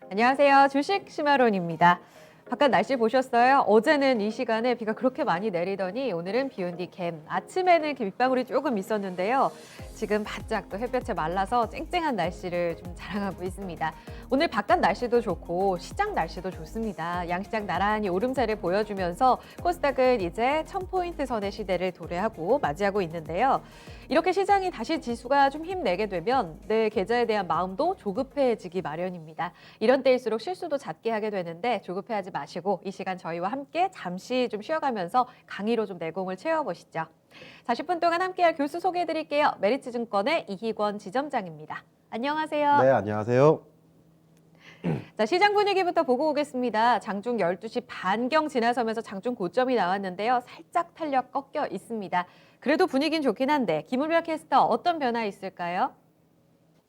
안녕하세요. 주식 시마론입니다. 바깥 날씨 보셨어요? 어제는 이 시간에 비가 그렇게 많이 내리더니 오늘은 비온 뒤 아침에는 이렇게 빗방울이 조금 있었는데요. 지금 바짝 또 햇볕에 말라서 쨍쨍한 날씨를 좀 자랑하고 있습니다. 오늘 바깥 날씨도 좋고 시장 날씨도 좋습니다. 양시장 나란히 오름세를 보여주면서 코스닥은 이제 1000포인트 선의 시대를 도래하고 맞이하고 있는데요. 이렇게 시장이 다시 지수가 좀 힘내게 되면 내 계좌에 대한 마음도 조급해지기 마련입니다. 이런 때일수록 실수도 잦게 하게 되는데 조급해하지 마시고 이 시간 저희와 함께 잠시 좀 쉬어가면서 강의로 좀 내공을 채워보시죠. 40분 동안 함께할 교수 소개해드릴게요. 메리츠증권의 이희권 지점장입니다. 안녕하세요. 네, 안녕하세요. 자, 시장 분위기부터 보고 오겠습니다. 장중 12시 반경 지나서면서 장중 고점이 나왔는데요. 살짝 탄력 꺾여 있습니다. 그래도 분위기는 좋긴 한데 김은별 캐스터 어떤 변화 있을까요?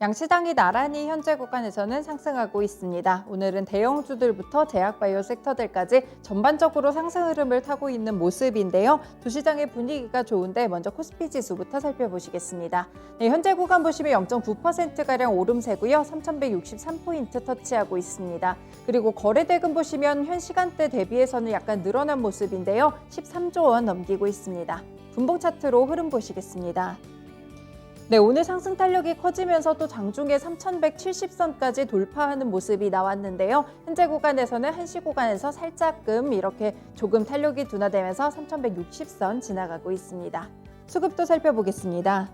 양시장이 나란히 현재 구간에서는 상승하고 있습니다. 오늘은 대형주들부터 제약바이오 섹터들까지 전반적으로 상승 흐름을 타고 있는 모습인데요. 두 시장의 분위기가 좋은데 먼저 코스피 지수부터 살펴보시겠습니다. 네, 현재 구간 보시면 0.9%가량 오름세고요. 3,163포인트 터치하고 있습니다. 그리고 거래대금 보시면 현 시간대 대비해서는 약간 늘어난 모습인데요. 13조 원 넘기고 있습니다. 분봉 차트로 흐름 보시겠습니다. 네, 오늘 상승 탄력이 커지면서 또 장중에 3,170선까지 돌파하는 모습이 나왔는데요. 현재 구간에서는 한시 구간에서 살짝금 이렇게 조금 탄력이 둔화되면서 3,160선 지나가고 있습니다. 수급도 살펴보겠습니다.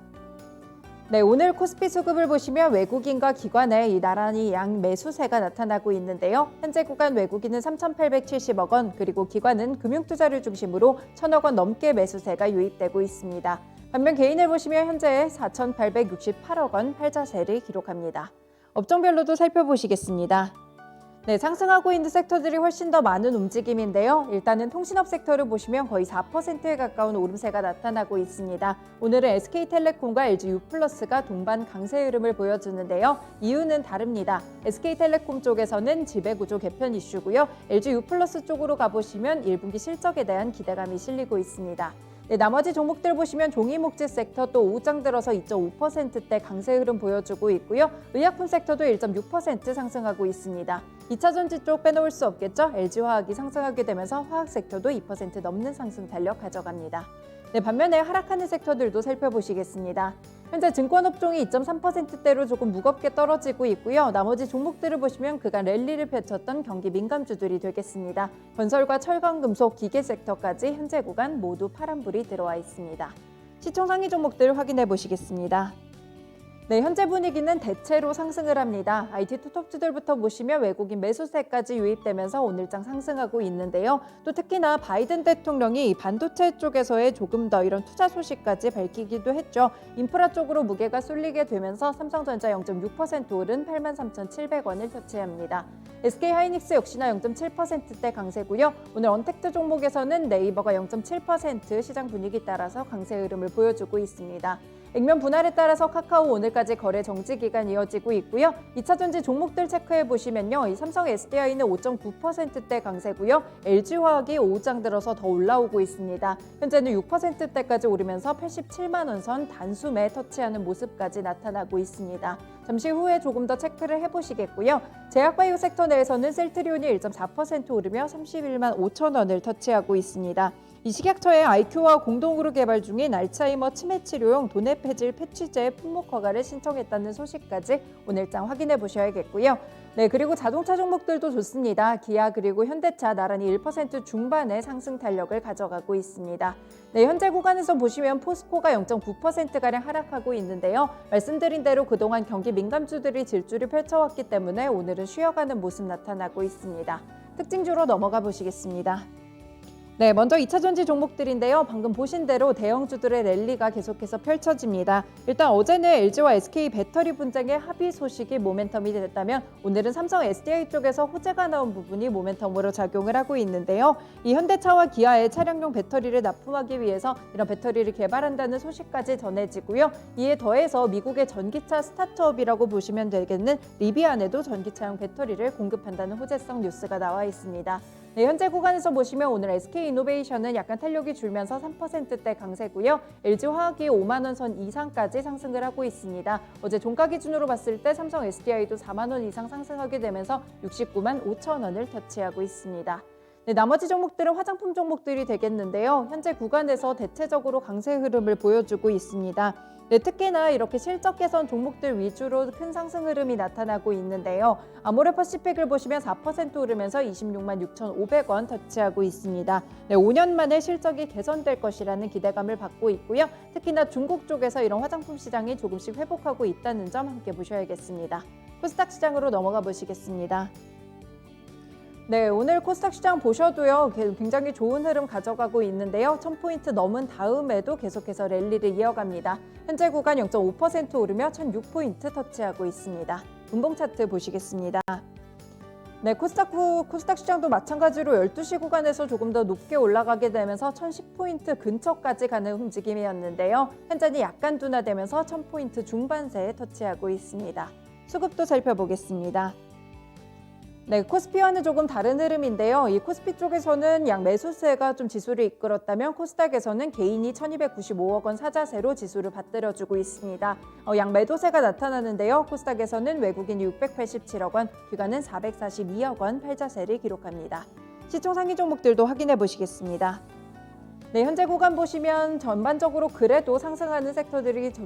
네, 오늘 코스피 수급을 보시면 외국인과 기관의 나란히 양 매수세가 나타나고 있는데요. 현재 구간 외국인은 3,870억 원, 그리고 기관은 금융투자를 중심으로 1,000억 원 넘게 매수세가 유입되고 있습니다. 반면 개인을 보시면 현재 4,868억 원 팔자세를 기록합니다. 업종별로도 살펴보시겠습니다. 네, 상승하고 있는 섹터들이 훨씬 더 많은 움직임인데요. 일단은 통신업 섹터를 보시면 거의 4%에 가까운 오름세가 나타나고 있습니다. 오늘은 SK텔레콤과 LG유플러스가 동반 강세 흐름을 보여주는데요. 이유는 다릅니다. SK텔레콤 쪽에서는 지배구조 개편 이슈고요. LG유플러스 쪽으로 가보시면 1분기 실적에 대한 기대감이 실리고 있습니다. 네, 나머지 종목들 보시면 종이목재 섹터 또 오장 들어서 2.5%대 강세 흐름 보여주고 있고요. 의약품 섹터도 1.6% 상승하고 있습니다. 2차전지 쪽 빼놓을 수 없겠죠. LG화학이 상승하게 되면서 화학 섹터도 2% 넘는 상승 탄력 가져갑니다. 네, 반면에 하락하는 섹터들도 살펴보시겠습니다. 현재 증권업종이 2.3%대로 조금 무겁게 떨어지고 있고요. 나머지 종목들을 보시면 그간 랠리를 펼쳤던 경기 민감주들이 되겠습니다. 건설과 철강, 금속, 기계 섹터까지 현재 구간 모두 파란불이 들어와 있습니다. 시총 상위 종목들 확인해 보시겠습니다. 네, 현재 분위기는 대체로 상승을 합니다. IT 투톱주들부터 보시면 외국인 매수세까지 유입되면서 오늘장 상승하고 있는데요. 또 특히나 바이든 대통령이 반도체 쪽에서의 조금 더 이런 투자 소식까지 밝히기도 했죠. 인프라 쪽으로 무게가 쏠리게 되면서 삼성전자 0.6% 오른 83,700원을 터치합니다. SK하이닉스 역시나 0.7%대 강세고요. 오늘 언택트 종목에서는 네이버가 0.7% 시장 분위기 따라서 강세 흐름을 보여주고 있습니다. 액면 분할에 따라서 카카오 오늘까지 거래 정지 기간 이어지고 있고요. 2차전지 종목들 체크해 보시면요. 이 삼성 SDI는 5.9%대 강세고요. LG화학이 5장 들어서 더 올라오고 있습니다. 현재는 6%대까지 오르면서 87만 원 선 단숨에 터치하는 모습까지 나타나고 있습니다. 잠시 후에 조금 더 체크를 해보시겠고요. 제약바이오 섹터 내에서는 셀트리온이 1.4% 오르며 31만 5천 원을 터치하고 있습니다. 이 식약처의 아이큐와 공동으로 개발 중인 알츠하이머 치매 치료용 도네페질 패치제 품목 허가를 신청했다는 소식까지 오늘장 확인해 보셔야겠고요. 네, 그리고 자동차 종목들도 좋습니다. 기아 그리고 현대차 나란히 1% 중반의 상승 탄력을 가져가고 있습니다. 네, 현재 구간에서 보시면 포스코가 0.9%가량 하락하고 있는데요. 말씀드린 대로 그동안 경기 민감주들이 질주를 펼쳐왔기 때문에 오늘은 쉬어가는 모습 나타나고 있습니다. 특징주로 넘어가 보시겠습니다. 네, 먼저 2차전지 종목들인데요. 방금 보신 대로 대형주들의 랠리가 계속해서 펼쳐집니다. 일단 어제는 LG와 SK 배터리 분쟁의 합의 소식이 모멘텀이 됐다면 오늘은 삼성 SDI 쪽에서 호재가 나온 부분이 모멘텀으로 작용을 하고 있는데요. 이 현대차와 기아의 차량용 배터리를 납품하기 위해서 이런 배터리를 개발한다는 소식까지 전해지고요. 이에 더해서 미국의 전기차 스타트업이라고 보시면 되겠는 리비안에도 전기차용 배터리를 공급한다는 호재성 뉴스가 나와 있습니다. 네, 현재 구간에서 보시면 오늘 SK이노베이션은 약간 탄력이 줄면서 3%대 강세고요. LG화학이 5만 원 선 이상까지 상승을 하고 있습니다. 어제 종가 기준으로 봤을 때 삼성 SDI도 4만 원 이상 상승하게 되면서 69만 5천 원을 터치하고 있습니다. 네, 나머지 종목들은 화장품 종목들이 되겠는데요. 현재 구간에서 대체적으로 강세 흐름을 보여주고 있습니다. 네, 특히나 이렇게 실적 개선 종목들 위주로 큰 상승 흐름이 나타나고 있는데요. 아모레퍼시픽을 보시면 4% 오르면서 26만 6,500원 터치하고 있습니다. 네, 5년 만에 실적이 개선될 것이라는 기대감을 받고 있고요. 특히나 중국 쪽에서 이런 화장품 시장이 조금씩 회복하고 있다는 점 함께 보셔야겠습니다. 코스닥 시장으로 넘어가 보시겠습니다. 네, 오늘 코스닥 시장 보셔도요, 굉장히 좋은 흐름 가져가고 있는데요. 1000포인트 넘은 다음에도 계속해서 랠리를 이어갑니다. 현재 구간 0.5% 오르며 1006포인트 터치하고 있습니다. 분봉 차트 보시겠습니다. 네, 코스닥 시장도 마찬가지로 12시 구간에서 조금 더 높게 올라가게 되면서 1010포인트 근처까지 가는 움직임이었는데요. 현재는 약간 둔화되면서 1000포인트 중반세에 터치하고 있습니다. 수급도 살펴보겠습니다. 네, 코스피와는 조금 다른 흐름인데요. 이 코스피 쪽에서는 양 매수세가 좀 지수를 이끌었다면 코스닥에서는 개인이 1295억 원 사자세로 지수를 받들어주고 있습니다. 양 매도세가 나타나는데요. 코스닥에서는 외국인이 687억 원, 기관은 442억 원 팔자세를 기록합니다. 시총 상위 종목들도 확인해 보시겠습니다. 네, 현재 구간 보시면 전반적으로 그래도 상승하는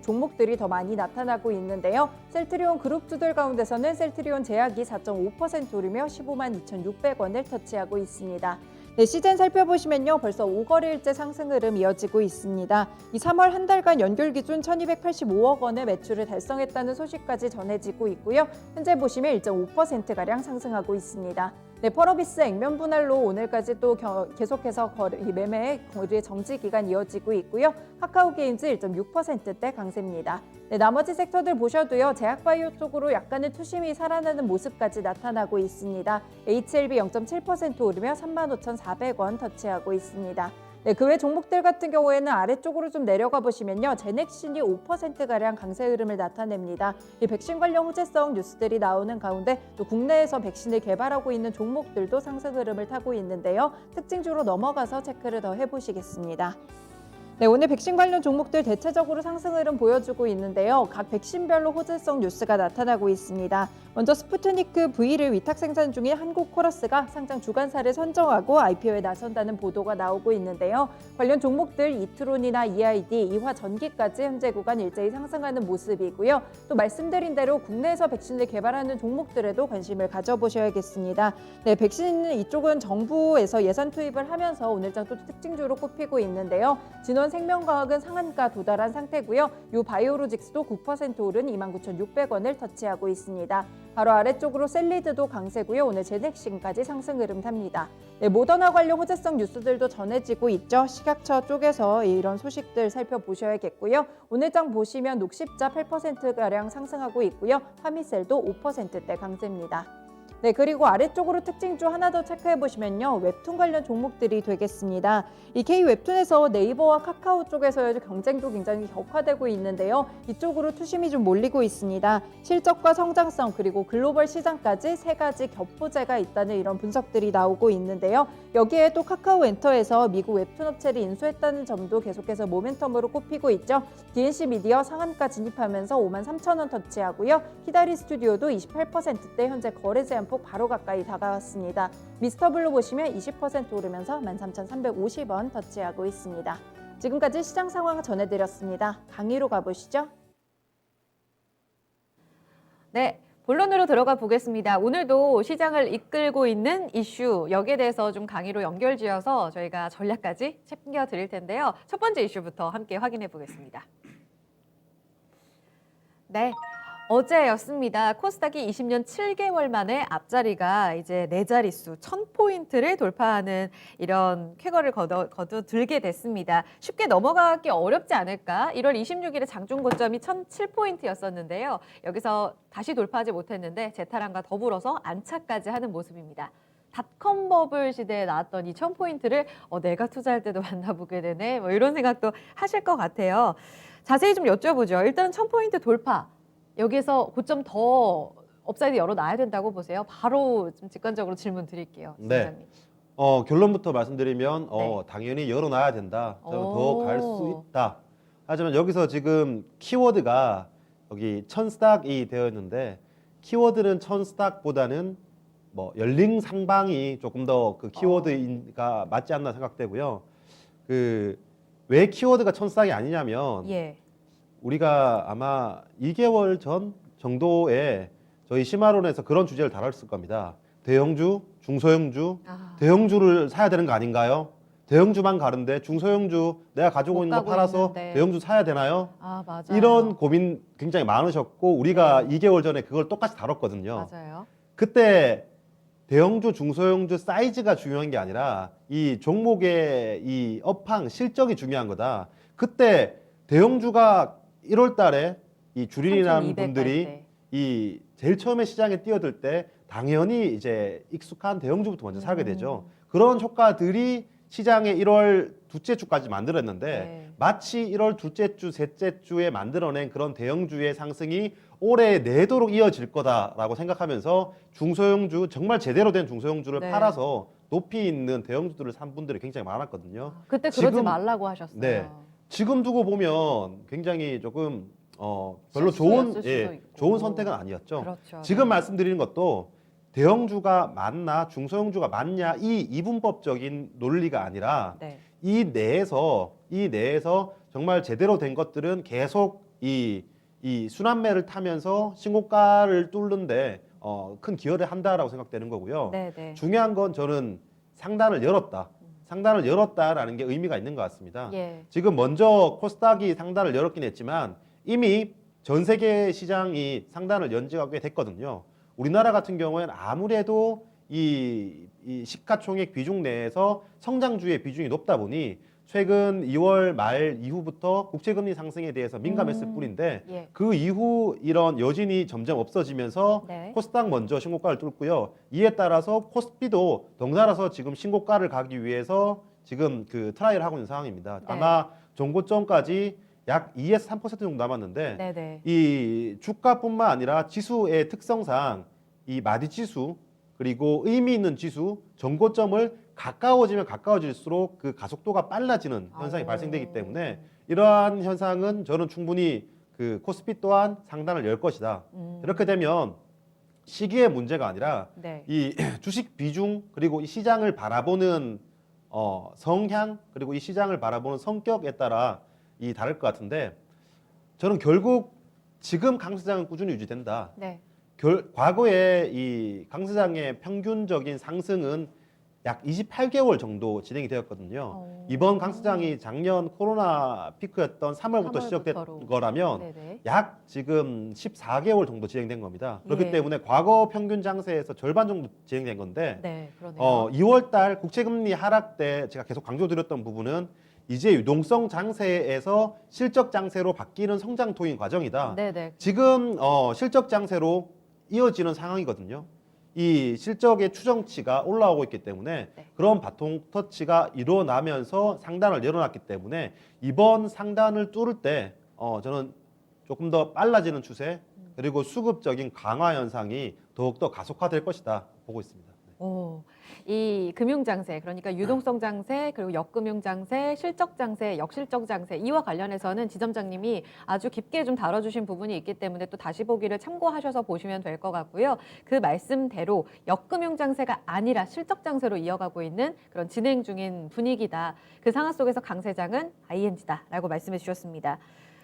종목들이 더 많이 나타나고 있는데요. 셀트리온 그룹주들 가운데서는 셀트리온 제약이 4.5% 오르며 15만 2,600원을 터치하고 있습니다. 네, 시즌 살펴보시면요. 벌써 5거래일째 상승 흐름 이어지고 있습니다. 이 3월 한 달간 연결 기준 1,285억 원의 매출을 달성했다는 소식까지 전해지고 있고요. 현재 보시면 1.5%가량 상승하고 있습니다. 네, 펄어비스 액면 분할로 오늘까지 또 계속해서 매매 거래 정지 기간 이어지고 있고요. 카카오게임즈 1.6%대 강세입니다. 네, 나머지 섹터들 보셔도요. 제약바이오 쪽으로 약간의 투심이 살아나는 모습까지 나타나고 있습니다. HLB 0.7% 오르며 35,400원 터치하고 있습니다. 네, 그 외 종목들 같은 경우에는 아래쪽으로 좀 내려가 보시면요. 제넥신이 5%가량 강세 흐름을 나타냅니다. 이 백신 관련 호재성 뉴스들이 나오는 가운데 또 국내에서 백신을 개발하고 있는 종목들도 상승 흐름을 타고 있는데요. 특징주로 넘어가서 체크를 더 해보시겠습니다. 네, 오늘 백신 관련 종목들 대체적으로 상승 흐름 보여주고 있는데요. 각 백신별로 호재성 뉴스가 나타나고 있습니다. 먼저 스푸트니크 V를 위탁 생산 중인 한국코러스가 상장 주관사를 선정하고 IPO에 나선다는 보도가 나오고 있는데요. 관련 종목들 이트론이나 EID, 이화전기까지 현재 구간 일제히 상승하는 모습이고요. 또 말씀드린 대로 국내에서 백신을 개발하는 종목들에도 관심을 가져보셔야겠습니다. 네, 백신 이쪽은 정부에서 예산 투입을 하면서 오늘장 또 특징주로 꼽히고 있는데요. 진원 생명과학은 상한가 도달한 상태고요. 요 바이오로직스도 9% 오른 29,600원을 터치하고 있습니다. 바로 아래쪽으로 셀리드도 강세고요. 오늘 제넥신까지 상승 흐름 탑니다. 네, 모더나 관련 호재성 뉴스들도 전해지고 있죠. 식약처 쪽에서 이런 소식들 살펴보셔야겠고요. 오늘장 보시면 녹십자 8%가량 상승하고 있고요. 파미셀도 5%대 강세입니다. 네, 그리고 아래쪽으로 특징주 하나 더 체크해 보시면요. 웹툰 관련 종목들이 되겠습니다. 이 K웹툰에서 네이버와 카카오 쪽에서의 경쟁도 굉장히 격화되고 있는데요. 이쪽으로 투심이 좀 몰리고 있습니다. 실적과 성장성 그리고 글로벌 시장까지 세 가지 겹부재가 있다는 이런 분석들이 나오고 있는데요. 여기에 또 카카오엔터에서 미국 웹툰 업체를 인수했다는 점도 계속해서 모멘텀으로 꼽히고 있죠. DNC 미디어 상한가 진입하면서 53,000원 터치하고요. 히다리 스튜디오도 28%대 현재 거래 제한폭 바로 가까이 다가왔습니다. 미스터블루 보시면 20% 오르면서 13,350원 터치하고 있습니다. 지금까지 시장 상황 전해드렸습니다. 강의로 가보시죠. 네, 본론으로 들어가 보겠습니다. 오늘도 시장을 이끌고 있는 이슈, 여기에 대해서 좀 강의로 연결지어서 저희가 전략까지 챙겨드릴 텐데요. 첫 번째 이슈부터 함께 확인해 보겠습니다. 네. 어제였습니다. 코스닥이 20년 7개월 만에 앞자리가 이제 네 자릿수 1000포인트를 돌파하는 이런 쾌거를 거두들게 됐습니다. 쉽게 넘어가기 어렵지 않을까? 1월 26일에 장중 고점이 1007포인트였었는데요. 여기서 다시 돌파하지 못했는데 재탈환과 더불어서 안착까지 하는 모습입니다. 닷컴 버블 시대에 나왔던 이 1000포인트를 내가 투자할 때도 만나보게 되네. 뭐 이런 생각도 하실 것 같아요. 자세히 좀 여쭤보죠. 일단 1000포인트 돌파. 여기에서 고점 더 업사이드 열어놔야 된다고 보세요. 바로 좀 직관적으로 질문 드릴게요. 네. 팀장님. 결론부터 말씀드리면 네. 당연히 열어놔야 된다. 저는 더 갈 수 오. 있다. 하지만 여기서 지금 키워드가 여기 1000스탁이 되어 있는데 키워드는 1000스탁보다는 뭐 열린 상방이 조금 더 그 키워드가 맞지 않나 생각되고요. 그 왜 키워드가 1000스탁이 아니냐면 예. 우리가 아마 2개월 전 정도에 저희 시마론에서 그런 주제를 다뤘을 겁니다. 대형주, 중소형주, 아, 대형주를 사야 되는 거 아닌가요? 대형주만 가는데 중소형주 내가 가지고 못 있는 거 가고 팔아서 있는데. 대형주 사야 되나요? 아, 맞아요. 이런 고민 굉장히 많으셨고 우리가 네. 2개월 전에 그걸 똑같이 다뤘거든요. 맞아요. 그때 대형주, 중소형주 사이즈가 중요한 게 아니라 이 종목의 이 업황 실적이 중요한 거다. 그때 대형주가 1월 달에 이 주린이라는 3,200 갈 분들이 때. 이 제일 처음에 시장에 뛰어들 때 당연히 이제 익숙한 대형주부터 먼저 사게 되죠. 그런 효과들이 시장에 1월 둘째 주까지 만들었는데 네. 마치 1월 둘째 주, 셋째 주에 만들어낸 그런 대형주의 상승이 올해 내도록 이어질 거다라고 생각하면서 중소형주 정말 제대로 된 중소형주를 네. 팔아서 높이 있는 대형주들을 산 분들이 굉장히 많았거든요. 그때 그러지 지금- 말라고 하셨어요. 네. 지금 두고 보면 굉장히 조금 별로 실수였을 수도 좋은 있고. 좋은 선택은 아니었죠. 그렇죠. 지금 네. 말씀드리는 것도 대형주가 맞나 중소형주가 맞냐 이 이분법적인 논리가 아니라 네. 이 내에서 정말 제대로 된 것들은 계속 이 순환매를 타면서 신고가를 뚫는데 큰 기여를 한다라고 생각되는 거고요. 네, 네. 중요한 건 저는 상단을 열었다. 상단을 열었다라는 게 의미가 있는 것 같습니다. 예. 지금 먼저 코스닥이 상단을 열었긴 했지만 이미 전 세계 시장이 상단을 연 지가 꽤 됐거든요. 우리나라 같은 경우에는 아무래도 이 시가총액 비중 내에서 성장주의 비중이 높다 보니 최근 2월 말 이후부터 국채금리 상승에 대해서 민감했을 뿐인데 예. 그 이후 이런 여진이 점점 없어지면서 네. 코스닥 먼저 신고가를 뚫고요. 이에 따라서 코스피도 덩달아서 지금 신고가를 가기 위해서 지금 그 트라이를 하고 있는 상황입니다. 네. 아마 전고점까지 약 2에서 3% 정도 남았는데 네, 네. 이 주가뿐만 아니라 지수의 특성상 이 마디 지수 그리고 의미 있는 지수 전고점을 가까워지면 가까워질수록 그 가속도가 빨라지는 현상이 아오. 발생되기 때문에 이러한 현상은 저는 충분히 그 코스피 또한 상단을 열 것이다. 이렇게 되면 시기의 문제가 아니라 네. 이 주식 비중 그리고 이 시장을 바라보는 성향 그리고 이 시장을 바라보는 성격에 따라 이 다를 것 같은데 저는 결국 지금 강세장은 꾸준히 유지된다. 네. 과거에 이 강세장의 평균적인 상승은 약 28개월 정도 진행이 되었거든요. 이번 강세장이 작년 코로나 피크였던 3월부터 시작된 3월부터로. 거라면 네네. 약 지금 14개월 정도 진행된 겁니다. 그렇기 예. 때문에 과거 평균 장세에서 절반 정도 진행된 건데 네, 그러네요. 2월 달 국채금리 하락 때 제가 계속 강조드렸던 부분은 이제 유동성 장세에서 실적 장세로 바뀌는 성장 토인 과정이다. 네네. 지금 실적 장세로 이어지는 상황이거든요. 이 실적의 추정치가 올라오고 있기 때문에 네. 그런 바통 터치가 일어나면서 상단을 열어놨기 때문에 이번 상단을 뚫을 때 저는 조금 더 빨라지는 추세 그리고 수급적인 강화 현상이 더욱더 가속화될 것이다 보고 있습니다. 오, 이 금융장세, 그러니까 유동성 장세, 그리고 역금융 장세, 실적 장세, 역실적 장세, 이와 관련해서는 지점장님이 아주 깊게 좀 다뤄주신 부분이 있기 때문에 또 다시 보기를 참고하셔서 보시면 될 것 같고요. 그 말씀대로 역금융 장세가 아니라 실적 장세로 이어가고 있는 그런 진행 중인 분위기다. 그 상황 속에서 강세장은 ING다라고 말씀해 주셨습니다.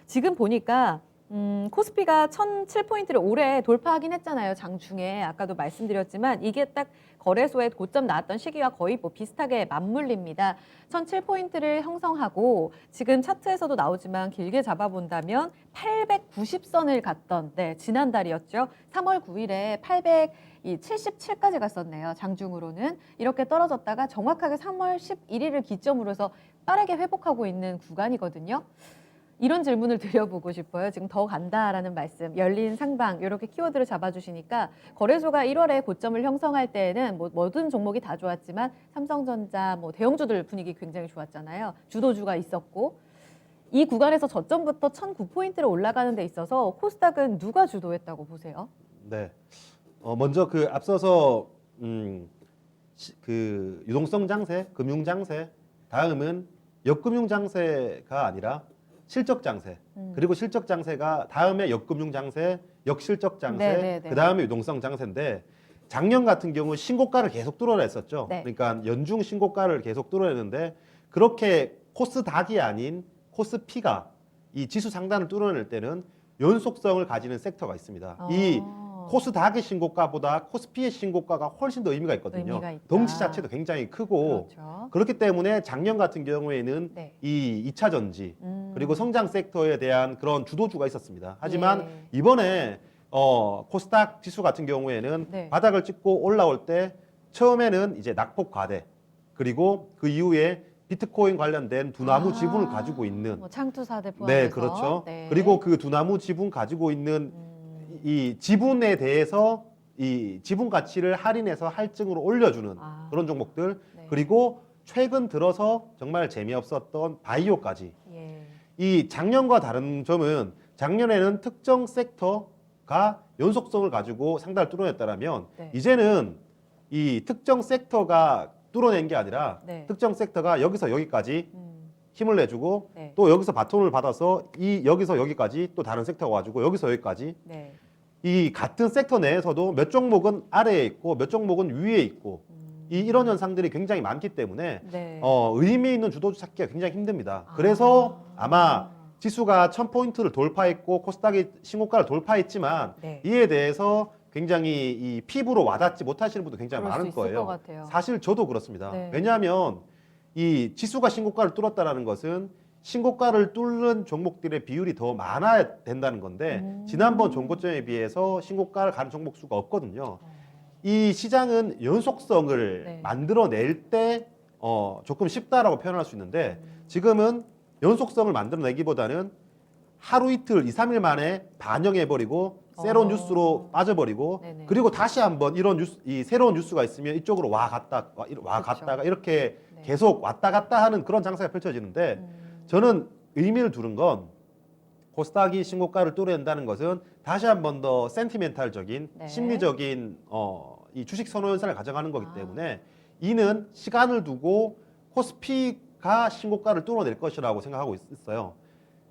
지금 보니까 코스피가 1007포인트를 올해 돌파하긴 했잖아요. 장중에 아까도 말씀드렸지만 이게 딱 거래소에 고점 나왔던 시기와 거의 뭐 비슷하게 맞물립니다. 1007포인트를 형성하고 지금 차트에서도 나오지만 길게 잡아본다면 890선을 갔던 지난달이었죠. 3월 9일에 877까지 갔었네요. 장중으로는 이렇게 떨어졌다가 정확하게 3월 11일을 기점으로 해서 빠르게 회복하고 있는 구간이거든요. 이런 질문을 드려보고 싶어요. 지금 더 간다라는 말씀, 열린 상방 이렇게 키워드를 잡아주시니까 거래소가 1월에 고점을 형성할 때에는 뭐 모든 종목이 다 좋았지만 삼성전자, 뭐 대형주들 분위기 굉장히 좋았잖아요. 주도주가 있었고 이 구간에서 저점부터 1009포인트를 올라가는 데 있어서 코스닥은 누가 주도했다고 보세요? 네. 먼저 그 앞서서 그 유동성 장세, 금융 장세, 다음은 역금융 장세가 아니라 실적 장세. 그리고 실적 장세가 다음에 역금융 장세, 역실적 장세, 네네네. 그 다음에 유동성 장세인데 작년 같은 경우 신고가를 계속 뚫어냈었죠. 네. 그러니까 연중 신고가를 계속 뚫어내는데 그렇게 코스닥이 아닌 코스피가 이 지수 상단을 뚫어낼 때는 연속성을 가지는 섹터가 있습니다. 이 코스닥의 신고가보다 코스피의 신고가가 훨씬 더 의미가 있거든요. 의미가 있다. 덩치 자체도 굉장히 크고 그렇죠. 그렇기 때문에 작년 같은 경우에는 네. 이 2차 전지 그리고 성장 섹터에 대한 그런 주도주가 있었습니다. 하지만 예. 이번에 코스닥 지수 같은 경우에는 네. 바닥을 찍고 올라올 때 처음에는 이제 낙폭 과대 그리고 그 이후에 비트코인 관련된 두나무 지분을 가지고 있는 뭐 창투사대 포함해서 네, 그렇죠. 네. 그리고 그 두나무 지분 가지고 있는 이 지분에 대해서 이 지분 가치를 할인해서 할증으로 올려주는 아. 그런 종목들 네. 그리고 최근 들어서 정말 재미없었던 바이오까지 예. 이 작년과 다른 점은 작년에는 특정 섹터가 연속성을 가지고 상단을 뚫어냈다라면 네. 이제는 이 특정 섹터가 뚫어낸 게 아니라 네. 특정 섹터가 여기서 여기까지 힘을 내주고 네. 또 여기서 바톤을 받아서 이 여기서 여기까지 또 다른 섹터가 와주고 여기서 여기까지 네. 이 같은 섹터 내에서도 몇 종목은 아래에 있고 몇 종목은 위에 있고 이런 현상들이 굉장히 많기 때문에 네. 의미 있는 주도주 찾기가 굉장히 힘듭니다. 그래서 아마 지수가 1000포인트를 돌파했고 코스닥이 신고가를 돌파했지만 네. 이에 대해서 굉장히 이 피부로 와닿지 못하시는 분도 굉장히 그럴 수 많을 있을 거예요. 것 같아요. 사실 저도 그렇습니다. 네. 왜냐하면 이 지수가 신고가를 뚫었다라는 것은 신고가를 뚫는 종목들의 비율이 더 많아야 된다는 건데 지난번 종고점에 비해서 신고가를 가는 종목 수가 없거든요. 이 시장은 연속성을 네. 만들어낼 때 조금 쉽다라고 표현할 수 있는데 지금은 연속성을 만들어내기보다는 하루 이틀, 2, 3일 만에 반영해버리고 새로운 뉴스로 빠져버리고 네네. 그리고 다시 한번 이런 뉴스, 이 새로운 뉴스가 있으면 이쪽으로 와 그렇죠. 갔다가 이렇게 네. 계속 왔다 갔다 하는 그런 장세가 펼쳐지는데 저는 의미를 두는 건 코스닥이 신고가를 뚫어낸다는 것은 다시 한 번 더 센티멘탈적인 네. 심리적인 이 주식 선호 현상을 가져가는 거기 때문에 이는 시간을 두고 코스피가 신고가를 뚫어낼 것이라고 생각하고 있어요.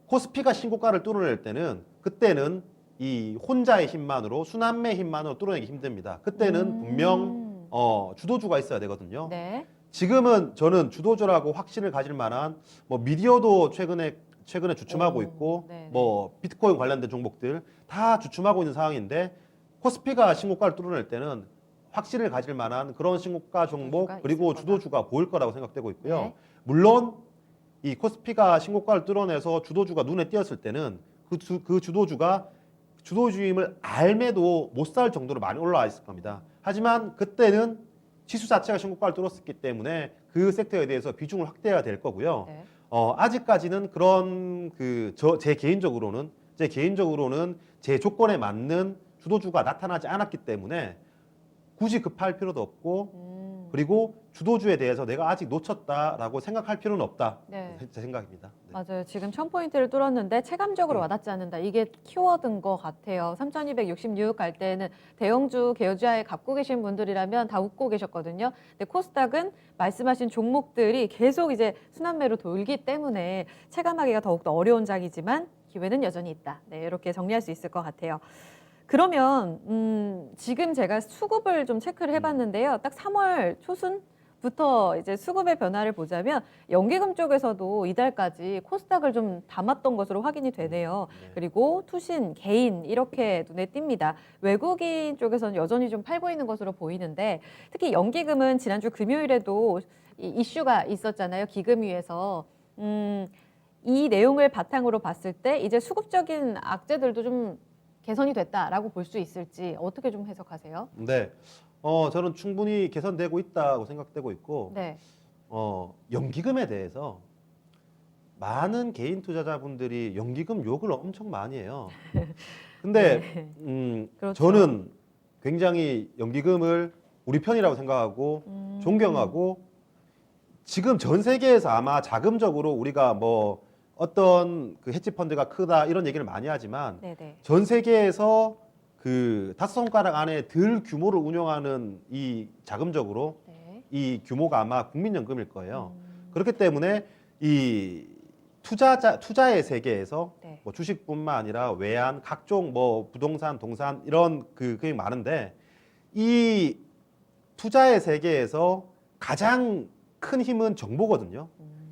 코스피가 신고가를 뚫어낼 때는 그때는 이 혼자의 힘만으로 순환매 힘만으로 뚫어내기 힘듭니다. 그때는 분명 주도주가 있어야 되거든요. 네. 지금은 저는 주도주라고 확신을 가질 만한 뭐 미디어도 최근에 주춤하고 있고 네네. 뭐 비트코인 관련된 종목들 다 주춤하고 있는 상황인데 코스피가 신고가를 뚫어낼 때는 확신을 가질 만한 그런 신고가 종목 주도주가 그리고 있을 주도주가 보일 거라고 생각되고 있고요. 네. 물론 이 코스피가 신고가를 뚫어내서 주도주가 눈에 띄었을 때는 그 주도주가 주도주임을 알매도 못 살 정도로 많이 올라와 있을 겁니다. 하지만 그때는 지수 자체가 신고가를 뚫었기 때문에 그 섹터에 대해서 비중을 확대해야 될 거고요. 네. 아직까지는 그런 제 개인적으로는 제 조건에 맞는 주도주가 나타나지 않았기 때문에 굳이 급할 필요도 없고 그리고 주도주에 대해서 내가 아직 놓쳤다라고 생각할 필요는 없다. 네. 제 생각입니다. 네. 맞아요. 지금 1000포인트를 뚫었는데 체감적으로 와닿지 않는다. 이게 키워드인 것 같아요. 3266 갈 때는 대형주 계좌에 갖고 계신 분들이라면 다 웃고 계셨거든요. 근데 코스닥은 말씀하신 종목들이 계속 이제 순환매로 돌기 때문에 체감하기가 더욱더 어려운 장이지만 기회는 여전히 있다. 네, 이렇게 정리할 수 있을 것 같아요. 그러면 지금 제가 수급을 좀 체크를 해봤는데요. 딱 3월 초순부터 이제 수급의 변화를 보자면 연기금 쪽에서도 이달까지 코스닥을 좀 담았던 것으로 확인이 되네요. 네. 그리고 투신, 개인 이렇게 눈에 띕니다. 외국인 쪽에서는 여전히 좀 팔고 있는 것으로 보이는데 특히 연기금은 지난주 금요일에도 이 이슈가 있었잖아요. 기금위에서. 이 내용을 바탕으로 봤을 때 이제 수급적인 악재들도 좀 개선이 됐다라고 볼 수 있을지 어떻게 좀 해석하세요? 네. 저는 충분히 개선되고 있다고 생각되고 있고 네. 연기금에 대해서 많은 개인 투자자분들이 연기금 욕을 엄청 많이 해요. 근데 그렇죠. 저는 굉장히 연기금을 우리 편이라고 생각하고 존경하고 지금 전 세계에서 아마 자금적으로 우리가 뭐 어떤 그 헤지 펀드가 크다 이런 얘기를 많이 하지만 네네. 전 세계에서 그 5손가락 안에 들 규모를 운영하는 이 자금적으로 네. 이 규모가 아마 국민연금일 거예요. 그렇기 때문에 이 투자의 세계에서 네. 뭐 주식뿐만 아니라 외환, 각종 뭐 부동산, 동산 이런 그게 많은데 이 투자의 세계에서 가장 큰 힘은 정보거든요.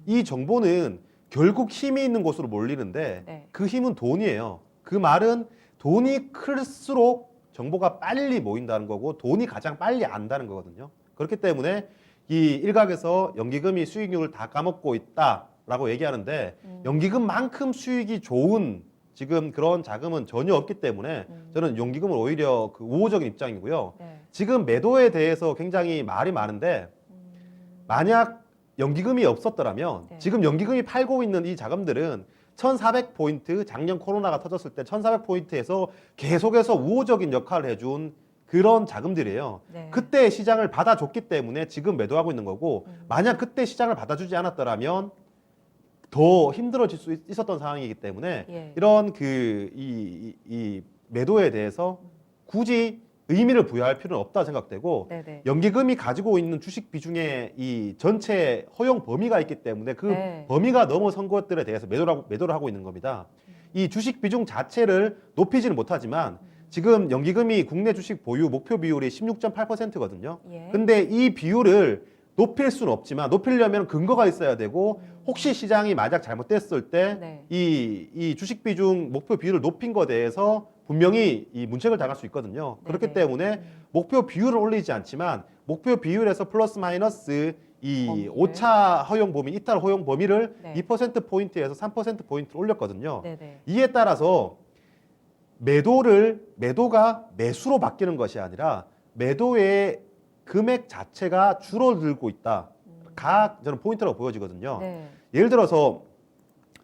이 정보는 결국 힘이 있는 곳으로 몰리는데 네. 그 힘은 돈이에요. 그 말은 돈이 클수록 정보가 빨리 모인다는 거고 돈이 가장 빨리 안다는 거거든요. 그렇기 때문에 이 일각에서 연기금이 수익률을 다 까먹고 있다라고 얘기하는데 연기금만큼 수익이 좋은 지금 그런 자금은 전혀 없기 때문에 저는 연기금은 오히려 그 우호적인 입장이고요. 네. 지금 매도에 대해서 굉장히 말이 많은데 만약 연기금이 없었더라면 네. 지금 연기금이 팔고 있는 이 자금들은 1400포인트 작년 코로나가 터졌을 때 1400포인트에서 계속해서 우호적인 역할을 해준 그런 자금들이에요. 네. 그때 시장을 받아줬기 때문에 지금 매도하고 있는 거고 만약 그때 시장을 받아주지 않았더라면 더 힘들어질 수 있었던 상황이기 때문에 예. 이런 이 매도에 대해서 굳이 의미를 부여할 필요는 없다 생각되고 네네. 연기금이 가지고 있는 주식 비중의 이 전체 허용 범위가 있기 때문에 그 네. 범위가 넘어선 것들에 대해서 매도를 하고 있는 겁니다. 이 주식 비중 자체를 높이지는 못하지만 지금 연기금이 국내 주식 보유 목표 비율이 16.8%거든요. 예. 근데 이 비율을 높일 수는 없지만 높이려면 근거가 있어야 되고 혹시 시장이 만약 잘못됐을 때 네. 이 주식 비중 목표 비율을 높인 것에 대해서 분명히 이 문책을 당할 수 있거든요. 그렇기 네네. 때문에 목표 비율을 올리지 않지만 목표 비율에서 플러스 마이너스 이 범위를. 오차 허용 범위, 이탈 허용 범위를 네. 2%포인트에서 3%포인트를 올렸거든요. 네네. 이에 따라서 매도가 매수로 바뀌는 것이 아니라 매도의 금액 자체가 줄어들고 있다. 가 저는 포인트라고 보여지거든요. 네. 예를 들어서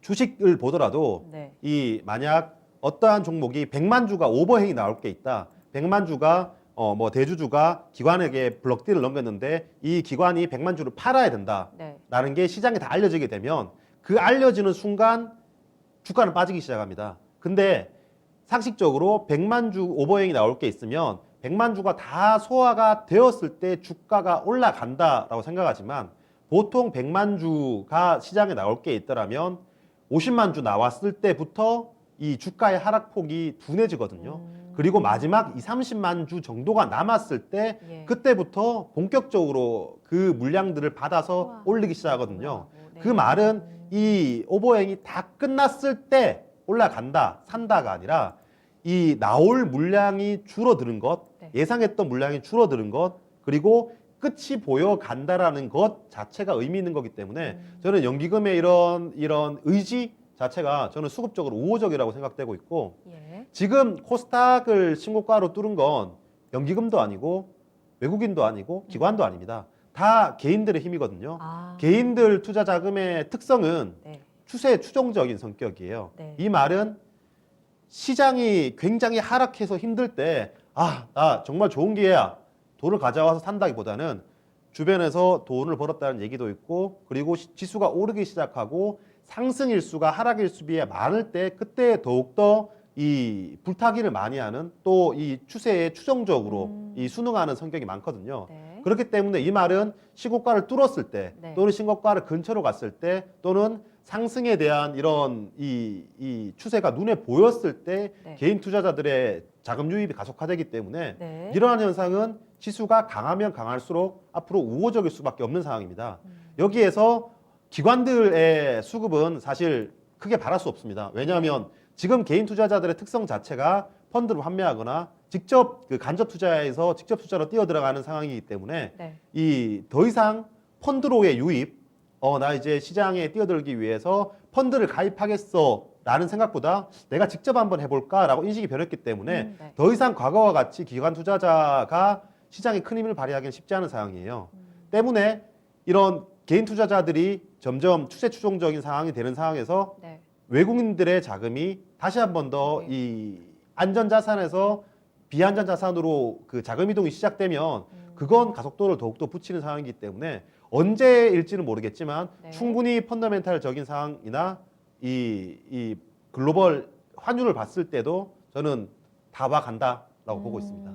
주식을 보더라도 네. 이 만약 어떠한 종목이 100만 주가 오버행이 나올 게 있다. 100만 주가 뭐 대주주가 기관에게 블럭딜을 넘겼는데 이 기관이 100만 주를 팔아야 된다. 네. 라는 게 시장에 다 알려지게 되면 그 알려지는 순간 주가는 빠지기 시작합니다. 근데 상식적으로 100만 주 오버행이 나올 게 있으면 100만 주가 다 소화가 되었을 때 주가가 올라간다라고 생각하지만 보통 100만 주가 시장에 나올 게 있더라면 50만 주 나왔을 때부터 이 주가의 하락폭이 둔해지거든요. 그리고 마지막 2, 30만 주 정도가 남았을 때 예. 그때부터 본격적으로 그 물량들을 받아서 우와. 올리기 시작하거든요. 네. 그 말은 이 오버행이 다 끝났을 때 올라간다, 산다가 아니라 이 나올 물량이 줄어드는 것, 네. 예상했던 물량이 줄어드는 것, 그리고 끝이 보여 간다라는 것 자체가 의미 있는 거기 때문에 저는 연기금의 이런 의지 자체가 저는 수급적으로 우호적이라고 생각되고 있고 예. 지금 코스닥을 신고가로 뚫은 건 연기금도 아니고 외국인도 아니고 기관도 아닙니다. 다 개인들의 힘이거든요. 아. 개인들 투자 자금의 특성은 네. 추세 추종적인 성격이에요. 네. 이 말은 시장이 굉장히 하락해서 힘들 때 나 정말 좋은 기회야. 돈을 가져와서 산다기보다는 주변에서 돈을 벌었다는 얘기도 있고 그리고 지수가 오르기 시작하고 상승 일수가 하락 일수 비해 많을 때 그때 더욱더 이 불타기를 많이 하는 또 이 추세에 추정적으로 이 순응하는 성격이 많거든요. 네. 그렇기 때문에 이 말은 시고가를 뚫었을 때 네. 또는 신고가를 근처로 갔을 때 또는 상승에 대한 이런 이 추세가 눈에 보였을 때 네. 개인 투자자들의 자금 유입이 가속화되기 때문에 네. 이러한 현상은 지수가 강하면 강할수록 앞으로 우호적일 수밖에 없는 상황입니다. 여기에서 기관들의 수급은 사실 크게 바랄 수 없습니다. 왜냐하면 지금 개인 투자자들의 특성 자체가 펀드로 판매하거나 직접 그 간접 투자에서 직접 투자로 뛰어들어가는 상황이기 때문에 네. 이 더 이상 펀드로의 유입, 나 이제 시장에 뛰어들기 위해서 펀드를 가입하겠어 라는 생각보다 내가 직접 한번 해볼까라고 인식이 변했기 때문에 네. 더 이상 과거와 같이 기관 투자자가 시장에 큰 힘을 발휘하기는 쉽지 않은 상황이에요. 때문에 이런 개인 투자자들이 점점 추세 추종적인 상황이 되는 상황에서 네. 외국인들의 자금이 다시 한 번 더 이 안전자산에서 비안전자산으로 그 자금 이동이 시작되면 그건 가속도를 더욱더 붙이는 상황이기 때문에 언제일지는 모르겠지만 네. 충분히 펀더멘탈적인 상황이나 이 글로벌 환율을 봤을 때도 저는 다 와간다라고 보고 있습니다.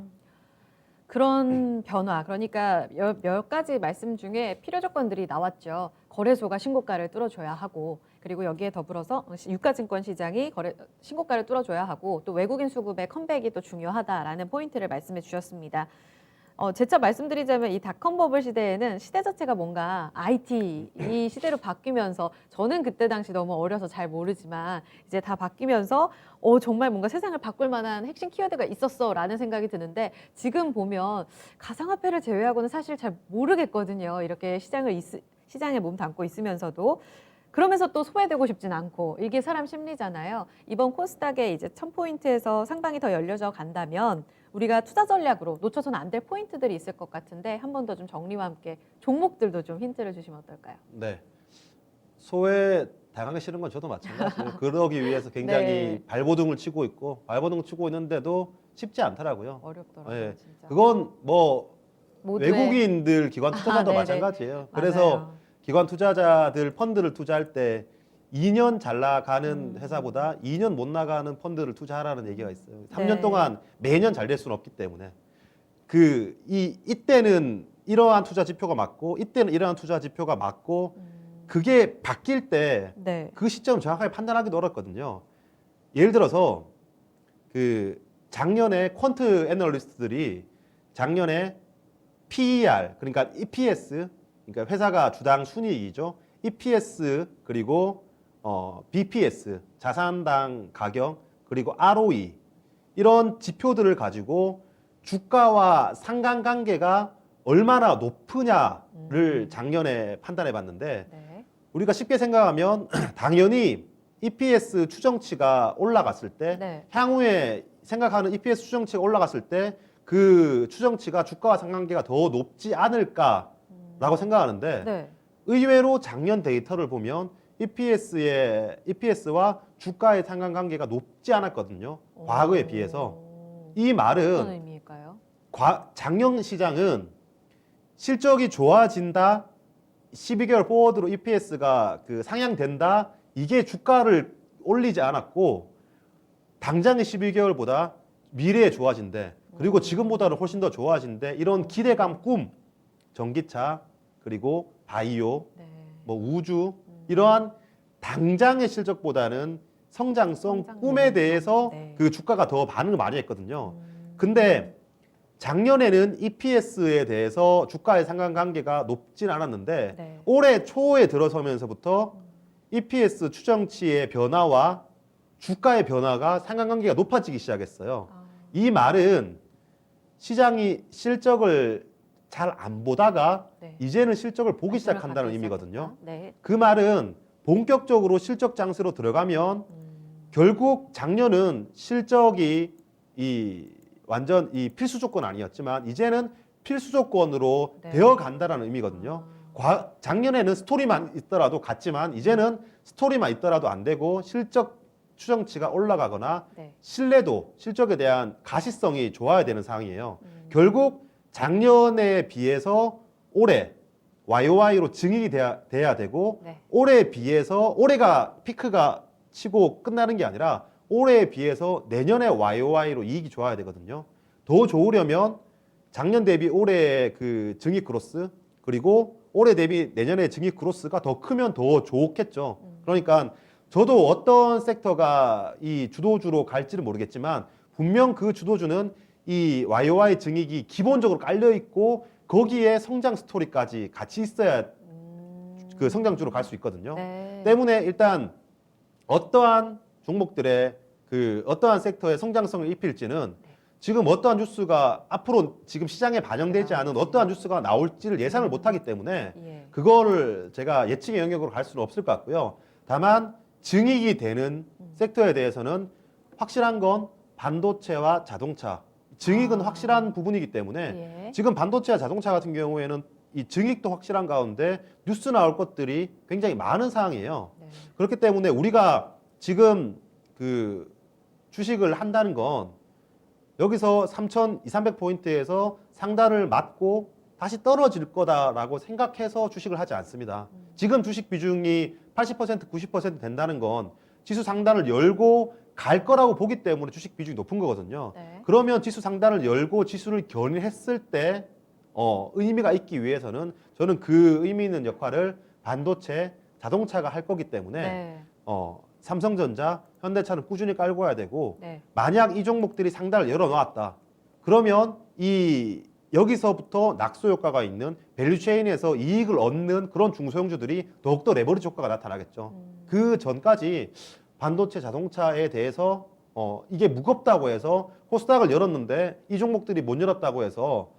그런 변화, 그러니까 몇 가지 말씀 중에 필요 조건들이 나왔죠. 거래소가 신고가를 뚫어줘야 하고, 그리고 여기에 더불어서 유가증권 시장이 신고가를 뚫어줘야 하고, 또 외국인 수급의 컴백이 또 중요하다라는 포인트를 말씀해 주셨습니다. 재차 말씀드리자면 이 닷컴 버블 시대에는 시대 자체가 뭔가 IT 이 시대로 바뀌면서 저는 그때 당시 너무 어려서 잘 모르지만 이제 다 바뀌면서 정말 뭔가 세상을 바꿀 만한 핵심 키워드가 있었어라는 생각이 드는데 지금 보면 가상화폐를 제외하고는 사실 잘 모르겠거든요. 이렇게 시장에 몸 담고 있으면서도 그러면서 또 소외되고 싶진 않고 이게 사람 심리잖아요. 이번 코스닥에 이제 1000포인트에서 상방이 더 열려져 간다면 우리가 투자 전략으로 놓쳐서는 안 될 포인트들이 있을 것 같은데 한 번 더 좀 정리와 함께 종목들도 좀 힌트를 주시면 어떨까요? 네. 소외 당하기 싫은 건 저도 마찬가지예요. 그러기 위해서 굉장히 네. 발버둥을 치고 있고 발버둥을 치고 있는데도 쉽지 않더라고요. 어렵더라고요, 예. 진짜. 그건 뭐 모두의- 외국인들 기관 투자자도 네네. 마찬가지예요. 그래서 맞아요. 기관 투자자들 펀드를 투자할 때 2년 잘 나가는 음. 회사보다 2년 못 나가는 펀드를 투자하라는 얘기가 있어요. 3년 네. 동안 매년 잘 될 수는 없기 때문에 이때는 이러한 투자 지표가 맞고 이때는 이러한 투자 지표가 맞고 그게 바뀔 때 네. 그 시점 정확하게 판단하기도 어렵거든요. 예를 들어서 작년에 퀀트 애널리스트들이 작년에 PER 그러니까 EPS 그러니까 회사가 주당 순이익이죠. EPS 그리고 BPS 자산당 가격 그리고 ROE 이런 지표들을 가지고 주가와 상관관계가 얼마나 높으냐를 작년에 판단해 봤는데 네. 우리가 쉽게 생각하면 당연히 EPS 추정치가 올라갔을 때 네. 향후에 생각하는 EPS 추정치가 올라갔을 때 그 추정치가 주가와 상관관계가 더 높지 않을까라고 생각하는데 네. 의외로 작년 데이터를 보면 EPS와 주가의 상관관계가 높지 않았거든요. 과거에 비해서. 이 어떤 말은 의미일까요? 작년 시장은 실적이 좋아진다. 12개월 포워드로 EPS가 상향된다. 이게 주가를 올리지 않았고 당장의 12개월보다 미래에 좋아진대. 그리고 지금보다는 훨씬 더 좋아진대. 이런 기대감 꿈, 전기차, 그리고 바이오, 네. 뭐 우주 이러한 당장의 실적보다는 성장성 꿈에 대해서 네. 그 주가가 더 반응을 많이 했거든요. 근데 작년에는 EPS에 대해서 주가의 상관관계가 높진 않았는데 네. 올해 초에 들어서면서부터 EPS 추정치의 변화와 주가의 변화가 상관관계가 높아지기 시작했어요. 아, 이 말은 시장이 실적을 잘 안 보다가 네. 이제는 실적을 보기 관심을 시작한다는 갖기 의미거든요. 시작했다. 네. 그 말은 본격적으로 실적 장세로 들어가면 결국 작년은 실적이 완전 필수 조건 아니었지만 이제는 필수 조건으로 네. 되어 간다라는 의미거든요. 작년에는 스토리만 있더라도 갔지만 이제는 스토리만 있더라도 안 되고 실적 추정치가 올라가거나 네. 신뢰도, 실적에 대한 가시성이 좋아야 되는 상황이에요. 결국 작년에 비해서 올해 YOY로 증액이 돼야 되고 네. 올해에 비해서 올해가 피크가 치고 끝나는 게 아니라 올해에 비해서 내년에 YOY로 이익이 좋아야 되거든요. 더 좋으려면 작년 대비 올해의 증액 크로스 그리고 올해 대비 내년에 증액 크로스가 더 크면 더 좋겠죠. 그러니까 저도 어떤 섹터가 이 주도주로 갈지는 모르겠지만 분명 그 주도주는 이 YOY 증액이 기본적으로 깔려 있고 거기에 성장 스토리까지 같이 있어야 그 성장주로 갈 수 있거든요. 네. 때문에 일단 어떠한 종목들의 어떠한 섹터의 성장성을 입힐지는 지금 어떠한 뉴스가 앞으로 지금 시장에 반영되지 않은 어떠한 뉴스가 나올지를 예상을 못하기 때문에 예. 그거를 제가 예측의 영역으로 갈 수는 없을 것 같고요. 다만 증익이 되는 섹터에 대해서는 확실한 건 반도체와 자동차. 증익은 확실한 부분이기 때문에 예. 지금 반도체와 자동차 같은 경우에는 이 증익도 확실한 가운데 뉴스 나올 것들이 굉장히 많은 상황이에요. 네. 그렇기 때문에 우리가 지금 주식을 한다는 건 여기서 3,200~300포인트에서 상단을 맞고 다시 떨어질 거다라고 생각해서 주식을 하지 않습니다. 지금 주식 비중이 80%, 90% 된다는 건 지수 상단을 열고 갈 거라고 보기 때문에 주식 비중이 높은 거거든요. 네. 그러면 지수 상단을 열고 지수를 견인했을 때 의미가 있기 위해서는 저는 그 의미 있는 역할을 반도체, 자동차가 할 거기 때문에 네. 삼성전자, 현대차는 꾸준히 깔고 와야 되고 네. 만약 이 종목들이 상단을 열어놓았다. 그러면 여기서부터 낙소 효과가 있는 밸류체인에서 이익을 얻는 그런 중소형주들이 더욱더 레버리지 효과가 나타나겠죠. 그 전까지 반도체, 자동차에 대해서 이게 무겁다고 해서 코스닥을 열었는데 이 종목들이 못 열었다고 해서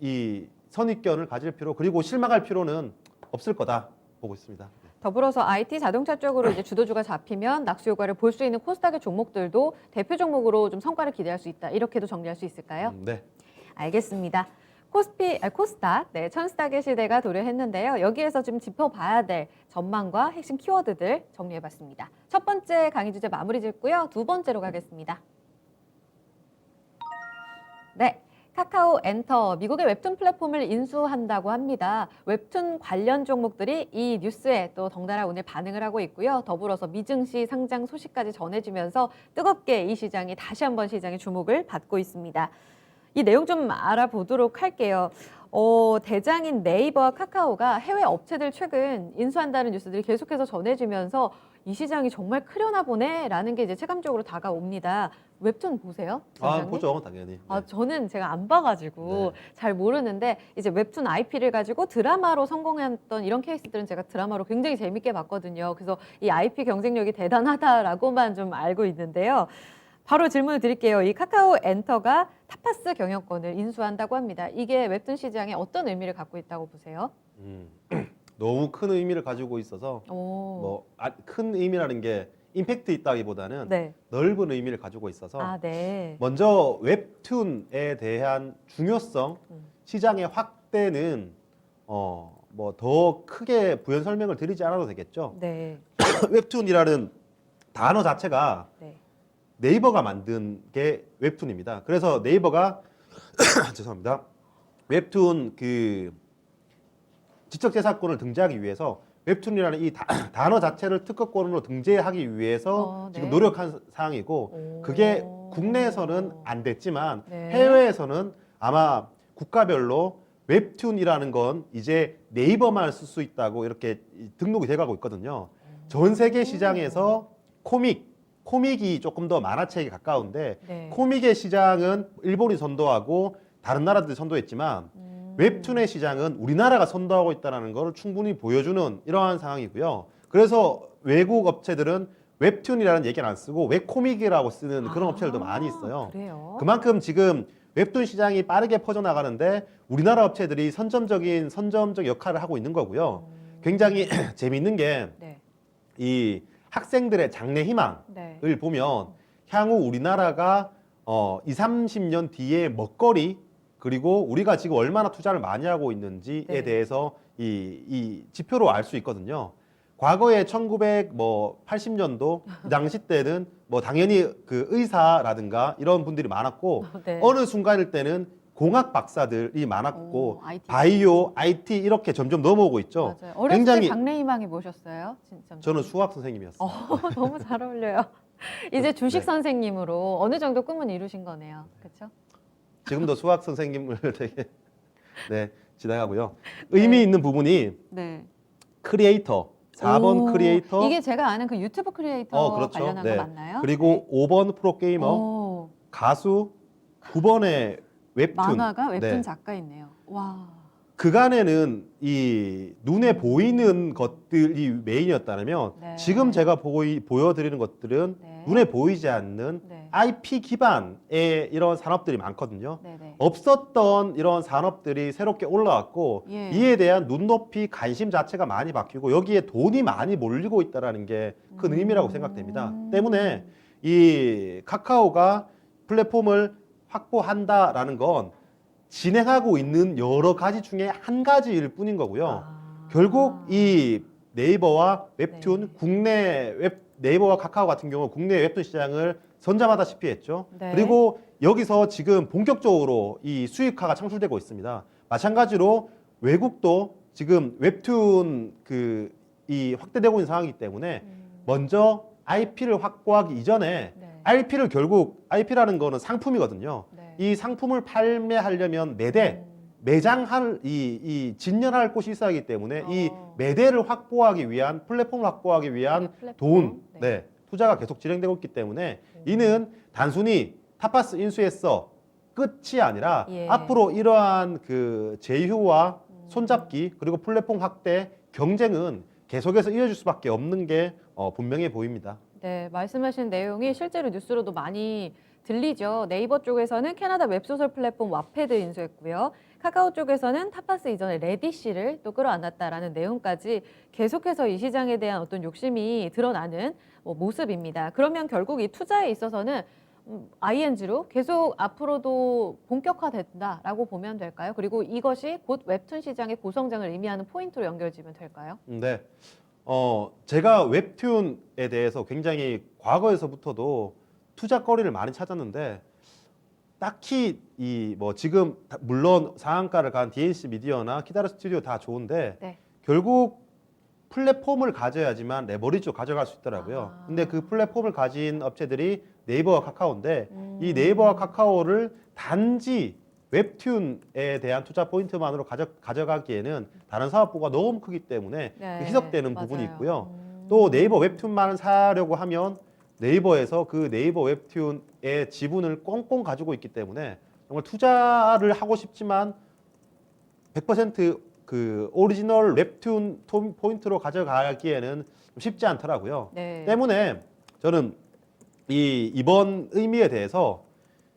이 선입견을 가질 필요 그리고 실망할 필요는 없을 거다 보고 있습니다. 더불어서 IT 자동차 쪽으로 이제 주도주가 잡히면 낙수 효과를 볼 수 있는 코스닥의 종목들도 대표 종목으로 좀 성과를 기대할 수 있다. 이렇게도 정리할 수 있을까요? 네. 알겠습니다. 코스닥, 네, 천스닥의 시대가 도래했는데요. 여기에서 좀 짚어봐야 될 전망과 핵심 키워드들 정리해봤습니다. 첫 번째 강의 주제 마무리 짓고요. 두 번째로 가겠습니다. 네. 카카오 엔터, 미국의 웹툰 플랫폼을 인수한다고 합니다. 웹툰 관련 종목들이 이 뉴스에 또 덩달아 오늘 반응을 하고 있고요. 더불어서 미증시 상장 소식까지 전해지면서 뜨겁게 이 시장이 다시 한번 시장의 주목을 받고 있습니다. 이 내용 좀 알아보도록 할게요. 대장인 네이버와 카카오가 해외 업체들 최근 인수한다는 뉴스들이 계속해서 전해지면서 이 시장이 정말 크려나 보네라는 게 이제 체감적으로 다가옵니다. 웹툰 보세요? 원장님? 보죠, 당연히. 네. 저는 제가 안 봐가지고 잘 모르는데 이제 웹툰 IP를 가지고 드라마로 성공했던 이런 케이스들은 제가 드라마로 굉장히 재밌게 봤거든요. 그래서 이 IP 경쟁력이 대단하다라고만 좀 알고 있는데요. 바로 질문을 드릴게요. 이 카카오 엔터가 타파스 경영권을 인수한다고 합니다. 이게 웹툰 시장에 어떤 의미를 갖고 있다고 보세요? 너무 큰 의미를 가지고 있어서 큰 의미라는 게 임팩트 있다기보다는 네. 넓은 의미를 가지고 있어서 네. 먼저 웹툰에 대한 중요성, 시장의 확대는 더 크게 부연 설명을 드리지 않아도 되겠죠. 네. 웹툰이라는 단어 자체가 네. 네이버가 만든 게 웹툰입니다. 그래서 네이버가 죄송합니다. 웹툰 그 지적재산권을 등재하기 위해서 웹툰이라는 이 단어 자체를 특허권으로 등재하기 위해서 지금 네. 노력한 사항이고 그게 국내에서는 안 됐지만 네. 해외에서는 아마 국가별로 웹툰이라는 건 이제 네이버만 쓸 수 있다고 이렇게 등록이 돼가고 있거든요. 전 세계 시장에서 코믹이 조금 더 만화책에 가까운데 네. 코믹의 시장은 일본이 선도하고 다른 나라들이 선도했지만 웹툰의 시장은 우리나라가 선도하고 있다는 걸 충분히 보여주는 이러한 상황이고요. 그래서 외국 업체들은 웹툰이라는 얘기를 안 쓰고 웹코믹이라고 쓰는 그런 업체들도 많이 있어요. 그래요? 그만큼 지금 웹툰 시장이 빠르게 퍼져나가는데 우리나라 업체들이 선점적 역할을 하고 있는 거고요. 굉장히 재미있는 게 이 네. 학생들의 장래 희망을 네. 보면 향후 우리나라가 20, 30년 뒤에 먹거리 그리고 우리가 지금 얼마나 투자를 많이 하고 있는지에 네. 대해서 이 지표로 알 수 있거든요. 과거에 1980년도 이 당시 때는 당연히 그 의사라든가 이런 분들이 많았고 네. 어느 순간일 때는 공학 박사들이 많았고 IT. 바이오, IT 이렇게 점점 넘어오고 있죠. 맞아요. 어렸을 굉장히- 때 장래희망이 뭐셨어요? 진짜. 저는 수학 선생님이었어요. 너무 잘 어울려요. 이제 주식 네. 선생님으로 어느 정도 꿈은 이루신 거네요. 그렇죠? 지금도 수학 선생님을 되게 지나가고요. 의미 있는 부분이 네. 크리에이터, 4번 크리에이터, 이게 제가 아는 그 유튜브 크리에이터 그렇죠. 관련한 네. 거 맞나요? 그리고 5번 프로게이머, 오, 가수, 9번의 웹툰. 만화가 웹툰 네. 작가있네요. 와. 그간에는 이 눈에 보이는 것들이 메인이었다면 네. 지금 제가 보여드리는 것들은 네. 눈에 보이지 않는 네. IP 기반의 이런 산업들이 많거든요. 네네. 없었던 이런 산업들이 새롭게 올라왔고 예. 이에 대한 눈높이 관심 자체가 많이 바뀌고 여기에 돈이 많이 몰리고 있다는 게 큰 의미라고 생각됩니다. 때문에 이 카카오가 플랫폼을 확보한다라는 건 진행하고 있는 여러 가지 중에 한 가지일 뿐인 거고요. 결국 이 네이버와 웹툰, 네. 국내 네이버와 카카오 같은 경우 국내 웹툰 시장을 선점하다시피 했죠. 네. 그리고 여기서 지금 본격적으로 이 수익화가 창출되고 있습니다. 마찬가지로 외국도 지금 웹툰 이 확대되고 있는 상황이기 때문에 먼저 IP를 확보하기 이전에 네. IP를 결국 IP라는 거는 상품이거든요. 네. 이 상품을 판매하려면 매장할 이 진열할 곳이 있어야 하기 때문에 이 매대를 확보하기 위한 플랫폼을 확보하기 위한 플랫폼. 돈, 네. 투자가 계속 진행되고 있기 때문에 이는 단순히 타파스 인수해서 끝이 아니라 예. 앞으로 이러한 그 제휴와 손잡기 그리고 플랫폼 확대 경쟁은 계속해서 이어질 수밖에 없는 게 분명해 보입니다. 네, 말씀하신 내용이 실제로 뉴스로도 많이 들리죠. 네이버 쪽에서는 캐나다 웹소설 플랫폼 와패드 인수했고요. 카카오 쪽에서는 타파스 이전에 레디시를 또 끌어안았다라는 내용까지 계속해서 이 시장에 대한 어떤 욕심이 드러나는 모습입니다. 그러면 결국 이 투자에 있어서는 ING로 계속 앞으로도 본격화된다라고 보면 될까요? 그리고 이것이 곧 웹툰 시장의 고성장을 의미하는 포인트로 연결지면 될까요? 네. 제가 웹툰에 대해서 굉장히 과거에서부터도 투자거리를 많이 찾았는데 딱히 이 뭐 지금 물론 상한가를 간 DNC 미디어나 키다르 스튜디오 다 좋은데 네. 결국 플랫폼을 가져야지만 레버리지로 가져갈 수 있더라고요. 아. 근데 그 플랫폼을 가진 업체들이 네이버와 카카오인데 이 네이버와 카카오를 단지 웹툰에 대한 투자 포인트만으로 가져가기에는 다른 사업부가 너무 크기 때문에 네, 희석되는 맞아요. 부분이 있고요. 또 네이버 웹툰만 사려고 하면 네이버에서 그 네이버 웹툰의 지분을 꽁꽁 가지고 있기 때문에 정말 투자를 하고 싶지만 100% 오리지널 웹툰 포인트로 가져가기에는 좀 쉽지 않더라고요. 네. 때문에 저는 이번 의미에 대해서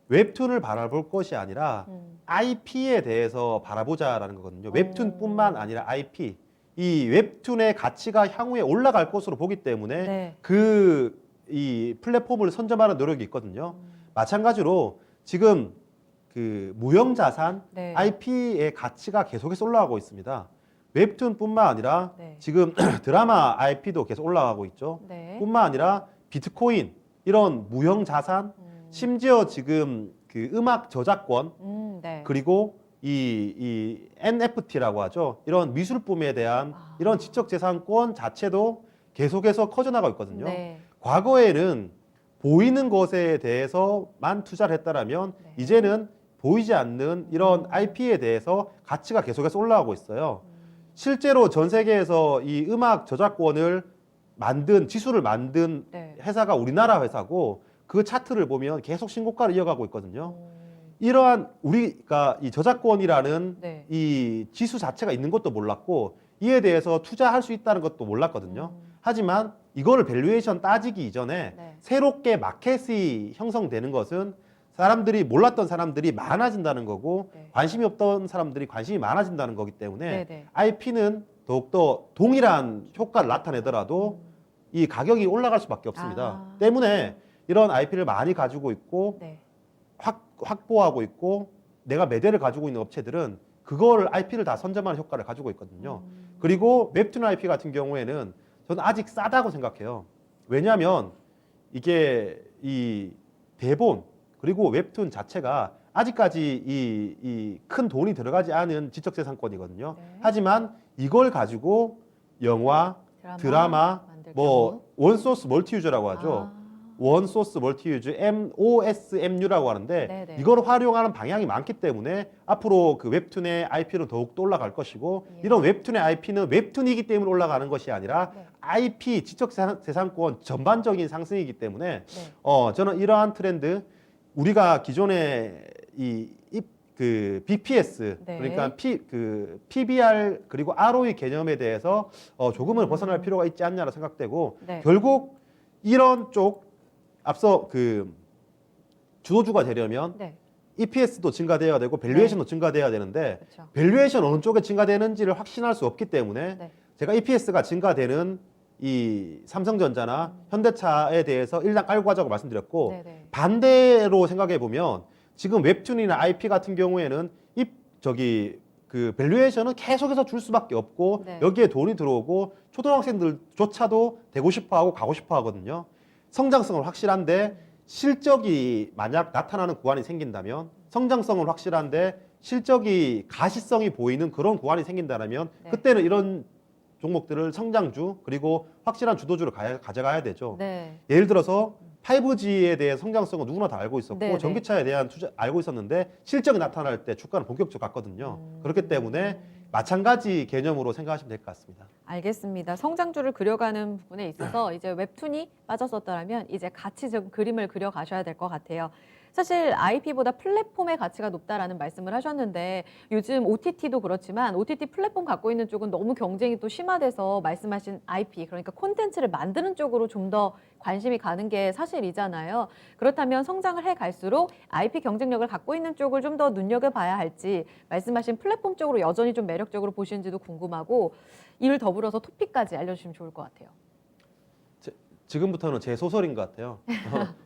웹툰을 바라볼 것이 아니라 IP에 대해서 바라보자라는 거거든요. 웹툰뿐만 아니라 IP. 이 웹툰의 가치가 향후에 올라갈 것으로 보기 때문에 네. 이 플랫폼을 선점하는 노력이 있거든요. 마찬가지로 지금 그 무형자산 네. IP의 가치가 계속해서 올라가고 있습니다. 웹툰뿐만 아니라 네. 지금 드라마 IP도 계속 올라가고 있죠. 네. 뿐만 아니라 비트코인 이런 무형자산 심지어 지금 그 음악 저작권 네. 그리고 이 NFT라고 하죠. 이런 미술품에 대한 이런 지적재산권 자체도 계속해서 커져나가고 있거든요. 네. 과거에는 보이는 것에 대해서만 투자를 했다라면 네. 이제는 보이지 않는 이런 IP에 대해서 가치가 계속해서 올라가고 있어요. 실제로 전 세계에서 이 음악 저작권을 지수를 만든 네. 회사가 우리나라 회사고 그 차트를 보면 계속 신고가를 이어가고 있거든요. 이러한 우리가 이 저작권이라는 네. 이 지수 자체가 있는 것도 몰랐고 이에 대해서 투자할 수 있다는 것도 몰랐거든요. 하지만 이거를 밸류에이션 따지기 이전에 네. 새롭게 마켓이 형성되는 것은 몰랐던 사람들이 많아진다는 거고 네. 관심이 없던 사람들이 관심이 많아진다는 거기 때문에 네네. IP는 더욱더 동일한 효과를 나타내더라도 이 가격이 올라갈 수밖에 없습니다. 때문에 이런 IP를 많이 가지고 있고 네. 확보하고 있고 내가 매대를 가지고 있는 업체들은 그거를 IP를 다 선점하는 효과를 가지고 있거든요. 그리고 웹툰 IP 같은 경우에는 저는 아직 싸다고 생각해요. 왜냐하면 이게 이 대본 그리고 웹툰 자체가 아직까지 이 큰 돈이 들어가지 않은 지적재산권이거든요. 네. 하지만 이걸 가지고 영화, 드라마 만들 뭐 경우. 원소스 멀티유저라고 하죠. 원소스 멀티유즈 OSMU라고 하는데 네네. 이걸 활용하는 방향이 많기 때문에 앞으로 그 웹툰의 IP는 더욱 더 올라갈 것이고 예. 이런 웹툰의 IP는 웹툰이기 때문에 올라가는 것이 아니라 네. IP 지적재산권 전반적인 상승이기 때문에 네. 저는 이러한 트렌드 우리가 기존에 그 BPS 네. 그러니까 PBR 그리고 ROE 개념에 대해서 조금은 벗어날 필요가 있지 않냐고 생각되고 네. 결국 이런 쪽 앞서 그 주도주가 되려면 네. EPS도 증가돼야 되고 밸류에이션도 증가돼야 되는데 그렇죠. 밸류에이션 어느 쪽에 증가되는지를 확신할 수 없기 때문에 네. 제가 EPS가 증가되는 이 삼성전자나 현대차에 대해서 일단 깔고 가자고 말씀드렸고 네네. 반대로 생각해 보면 지금 웹툰이나 IP 같은 경우에는 그 밸류에이션은 계속해서 줄 수밖에 없고 네. 여기에 돈이 들어오고 초등학생들조차도 되고 싶어하고 가고 싶어하거든요. 성장성은 확실한데 실적이 만약 나타나는 구간이 생긴다면 성장성은 확실한데 실적이 가시성이 보이는 그런 구간이 생긴다면 네. 그때는 이런 종목들을 성장주 그리고 확실한 주도주로 가져가야 되죠. 네. 예를 들어서 5G에 대해 성장성은 누구나 다 알고 있었고 네네. 전기차에 대한 투자 알고 있었는데 실적이 나타날 때 주가는 본격적으로 갔거든요. 그렇기 때문에 마찬가지 개념으로 생각하시면 될 것 같습니다. 알겠습니다. 성장주를 그려가는 부분에 있어서 이제 웹툰이 빠졌었더라면 이제 같이 좀 그림을 그려가셔야 될 것 같아요. 사실 IP보다 플랫폼의 가치가 높다라는 말씀을 하셨는데 요즘 OTT도 그렇지만 OTT 플랫폼 갖고 있는 쪽은 너무 경쟁이 또 심화돼서 말씀하신 IP 그러니까 콘텐츠를 만드는 쪽으로 좀 더 관심이 가는 게 사실이잖아요. 그렇다면 성장을 해 갈수록 IP 경쟁력을 갖고 있는 쪽을 좀 더 눈여겨봐야 할지 말씀하신 플랫폼 쪽으로 여전히 좀 매력적으로 보시는지도 궁금하고 이를 더불어서 토픽까지 알려주시면 좋을 것 같아요. 지금부터는 제 소설인 것 같아요.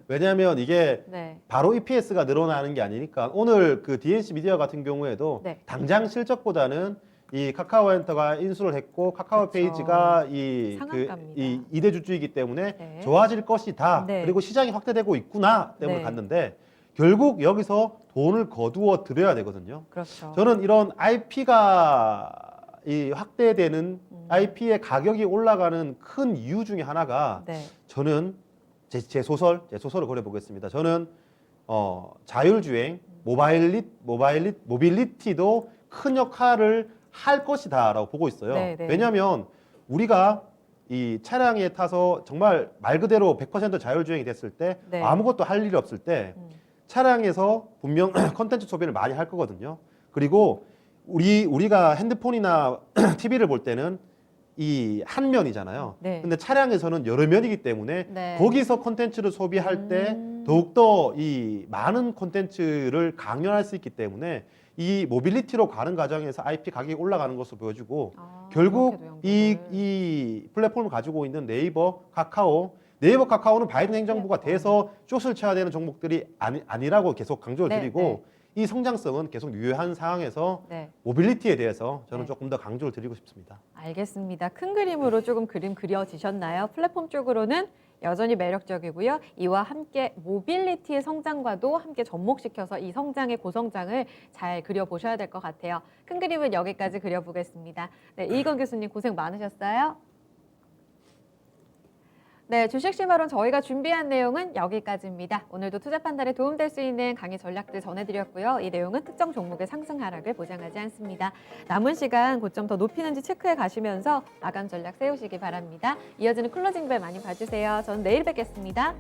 왜냐하면 이게 네. 바로 EPS가 늘어나는 게 아니니까 오늘 그 DNC 미디어 같은 경우에도 네. 당장 실적보다는 이 카카오엔터가 인수를 했고 카카오페이지가 이 상한가입니다. 2대 주주이기 때문에 네. 좋아질 것이다. 네. 그리고 시장이 확대되고 있구나 때문에 네. 갔는데 결국 여기서 돈을 거두어 들여야 되거든요. 그렇죠. 저는 이런 IP가 이 확대되는 IP의 가격이 올라가는 큰 이유 중에 하나가 네. 저는 제 소설을 그려보겠습니다. 저는 자율주행, 모빌리티도 큰 역할을 할 것이다라고 보고 있어요. 네, 네. 왜냐하면 우리가 이 차량에 타서 정말 말 그대로 100% 자율주행이 됐을 때 네. 아무것도 할 일이 없을 때 차량에서 분명 컨텐츠 소비를 많이 할 거거든요. 그리고 우리가 핸드폰이나 TV를 볼 때는 이 한 면이잖아요. 네. 근데 차량에서는 여러 면이기 때문에 네. 거기서 콘텐츠를 소비할 때 더욱더 이 많은 콘텐츠를 강연할 수 있기 때문에 이 모빌리티로 가는 과정에서 IP 가격이 올라가는 것으로 보여지고 결국 그렇게도 연구를. 이 플랫폼을 가지고 있는 네이버 카카오는 바이든 행정부가 돼서 쫓을 쳐야 되는 종목들이 아니라고 계속 강조를 네, 드리고 네. 이 성장성은 계속 유효한 상황에서 네. 모빌리티에 대해서 저는 네. 조금 더 강조를 드리고 싶습니다. 알겠습니다. 큰 그림으로 조금 그림 그려지셨나요? 플랫폼 쪽으로는 여전히 매력적이고요. 이와 함께 모빌리티의 성장과도 함께 접목시켜서 이 성장의 고성장을 잘 그려보셔야 될 것 같아요. 큰 그림은 여기까지 그려보겠습니다. 네, 이건 교수님 고생 많으셨어요. 네, 주식심화론 저희가 준비한 내용은 여기까지입니다. 오늘도 투자 판단에 도움될 수 있는 강의 전략들 전해드렸고요. 이 내용은 특정 종목의 상승 하락을 보장하지 않습니다. 남은 시간 고점 더 높이는지 체크해 가시면서 마감 전략 세우시기 바랍니다. 이어지는 클로징 벨 많이 봐주세요. 저는 내일 뵙겠습니다.